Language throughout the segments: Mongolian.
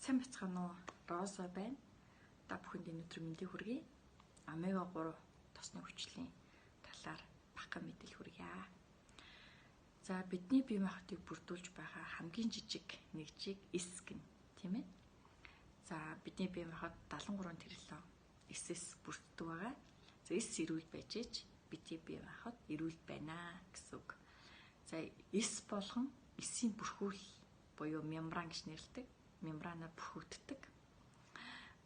Сайн бацгаана уу? Роза байна. Та бүхэнд өнөөдөр мэндийг хүргэе. Омега 3 тосны хүчлийн талаар бахка мэдээлэл хүргье. За бидний бие махбодыг бүрдүүлж байгаа хамгийн жижиг нэгжийг эс гэнэ, тийм ээ. За бидний бие махбод 73 тэрлэн эсэс бүрддэг байгаа. За эс эрүүл байж ич бидний бие махбод эрүүл байна гэсэн үг. За эс болгон эсийн бүрхүүл буюу мембран гэж нэрлэдэг. Мембранаар бүрхэгддэг.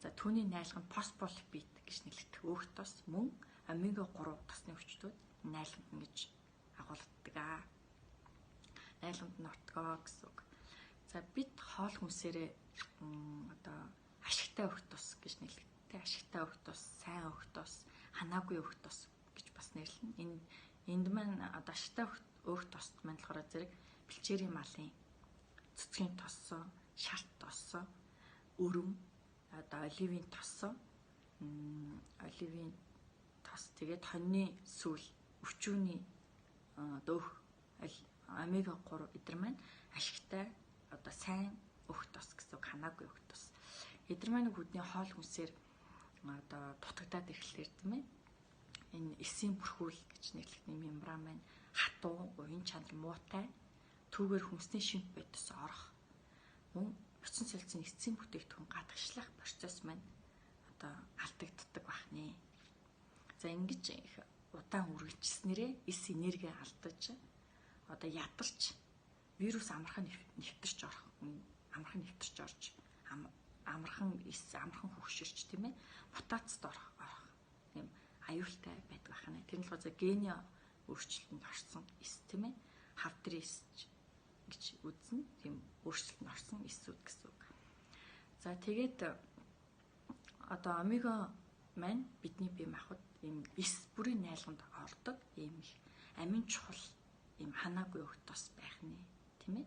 За түүний найлх нь фосфолипид гэж нэрлэгдэх өөх тос мөн омега 3 тосны хүчлүүд найлханд гэж агуулдаг. Найлханд нь ортгоо гэсэн үг. За бид хоол хүнсээрээ ашигтай өөх тос гэж нэрлэгддэг. Ашигтай өөх тос, сайн өөх тос, ханаагүй өөх тос гэж бас нэрлэнэ. Энд маань ашигтай өөх тост маань болохоор зэрэг бэлчээрийн малын цэцгийн тоссон, шарт тоссон, өрөм, оливын тоссон, тэгээд хоньны сүүл, өвчүүний өөх омега 3 эдгээр маань ашигтай сайн өөх тос гэсэн ханаагүй өөх тос. Эдгээр маань бүдний хоол хүнсээр дутагдаад ирэхлээр тийм ээ. Энэ эсийн бүрхүүл гэж нэрлэгдэх мембран маань хатуу, уян чанар муутай, түүгээр хүнсний шимт байдлаас орох мөн очин солилцооны эцсийн бүтээгдэхүүн гадагшлах процесс маань алдагддаг бахнэ. За ингэж их удаан үргэлжилснээрээ эс энерги алдаж ядарч вирус амархан нэвтэрч орж амархан хөгшөрч тийм ээ мутацид орох тийм аюултай байдаг бахнэ. Тэр нь болохоор гений өөрчлөлтөнд орсон эс тийм ээ хавдрын эс гэж үзнэ. Тийм өөрчлөлтөнд орсон эсүүд гэсэн үг. За тэгээд омега маань бидний бие махбод ийм эс бүрийн найлганд ордог ийм их амин чухал ийм ханаагүй өөх тос байх нэ тийм ээ.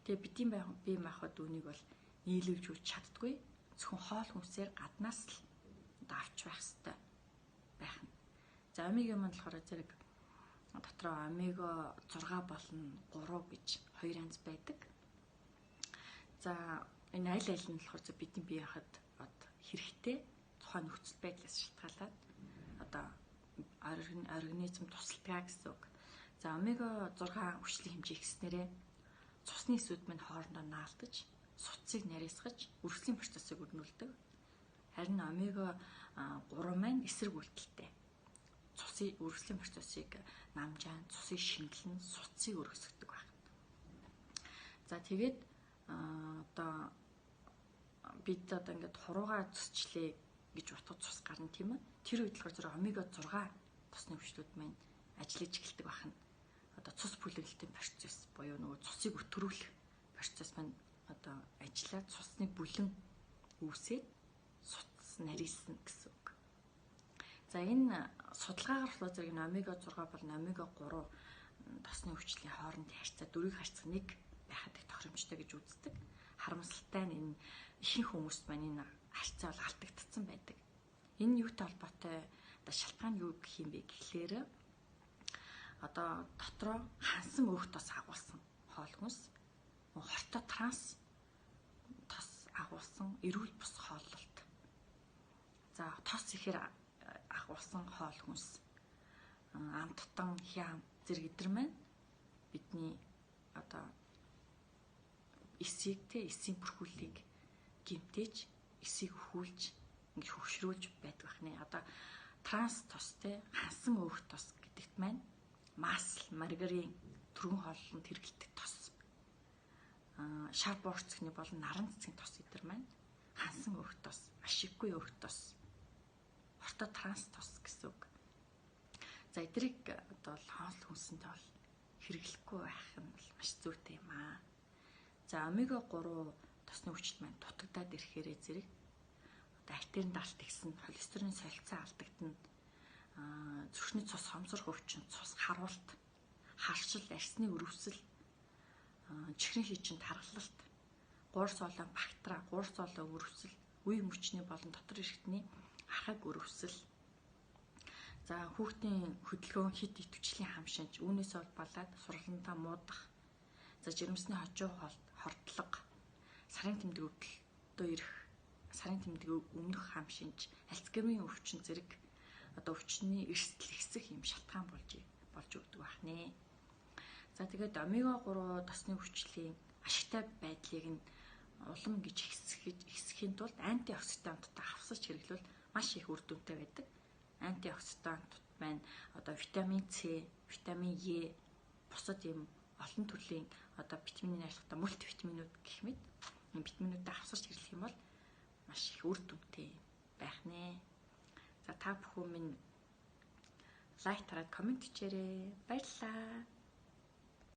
Тэгээ бидний бие махбод үүнийг бол нийлүүлж чаддгүй. Зөвхөн хоол хүнсээр гаднаас л авч байх хэрэгтэй байх нь. За омега маань болохоор зэрэг дотроо омега 6 болон 3 гэж хоёр янз байдаг. За энэ аль нь болохоор бидний бие махбод хэрэгтэй тухайн нөхцөл байдлаас шалтгаалаад организм тусалдаг гэсэн үг. За омега 6 хүчлийн хэмжээ ихснээрээ цусны эсүүд маань хоорондоо наалдаж суцсыг нарийсгаж үргэлжлэлийн процессыг өрнүүлдэг. Харин омега 3 маань эсрэг үйлдэлтэй. Цусын үргэлжлэлийн процессыг намжаан, цусыг шингэлэн, суцсыг өргөсгдөг байна. За тэгээд бид ингээд хуруугаа цусчлээ гэж утга цус гарна тийм ээ. Тэр үед болохоор зөв омега 6 тосны хүчлүүд маань ажиллаж эхэлдэг байна. Цус бүлэглэлтийн процесс буюу нөгөө цусыг өтгөрүүлэх процесс маань ажиллаад цусны бүлэн үүсээд суц нарийсан гэсэн үг. За энэ судалгаагаар болохоор зэрэг омега 6 болон омега 3 тосны хүчлийн хоорондын харьцаа дөрвийг харьцах 1 байхад их тохиромжтой гэж үздэг. Харамсалтай нь энэ ихэнх хүмүүст маань энэ харьцаа бол алдагдсан байдаг. Энэ юутай холбоотой шалтгаан юу гэх юм бэ гэхлээр дотроо хансан өөх тос агуулсан хоол хүнс, хортой транс тос агуулсан эрүүл бус хооллолт. За тос ихээр агуулсан хоол хүнс, амттан, хям зэрэг эдгээр маань бидний эсийн бүрхүүлийг гэмтээж, эсийг өхүүлж, ингэж хөгшрүүлж байдаг бахнэ. Транс тостэй хансан өөх тос гэдэгт маань масл, маргарин, түргэн хооллолд хэрэглэдэг тос. Шар буур цэцгний болон наран цэцгийн тос эдгээр маань хансан өөх тос, ашиггүй өөх тос, хортой транс тос гэсэн үг. За эдрийг хоол хүнсэндээ бол хэрэглэхгүй байх нь маш зүйтэй юм аа. За омега 3 тосны хүчил маань дутагдаад ирэхээрээ зэрэг артерийн далд ихсэн холестерин солилцоо алдагдана. Зүрхний цус хомсрох өвчин, цус харуулт, харшил, арсны өрөвсөл, чихрийн шижин тархалт, гуурс олоо бактери, гуурс олоо өрөвсөл, үе мөчний болон дотор эрхтний ахаг өрөвсөл. За хүүхдийн хөдөлгөөн хит идэвхжлийн хам шинж үүнээс болоод сурлантаа муудах. За жирэмсний хожуу хордлого, сарын тэмдэг өвдөл одоо ирэх сарын тэмдэг өмнөх хам шинж, Альцгеймерийн өвчин зэрэг одоо өвчний эрсдэл ихсэх юм шалтгаан болж өгдөг байна. За тэгээд омега 3 тосны хүчлийн ашигтай байдлыг нь улам гэж ихсэхийн тулд антиоксиданттай хавсаж хэрэглүүл маш их үр дүнтэй байдаг. Антиоксидант маань одоо витамин С, витамин Е, бусад юм олон төрлийн одоо витамины ашигтай мультивитаминууд гэх мэт витаминуудаа хавсаж хэрэглэх юм бол маш их үр дүнтэй байх нэ. За та бүхэн минь лайк тараад комент хийээрэй. Баярлалаа.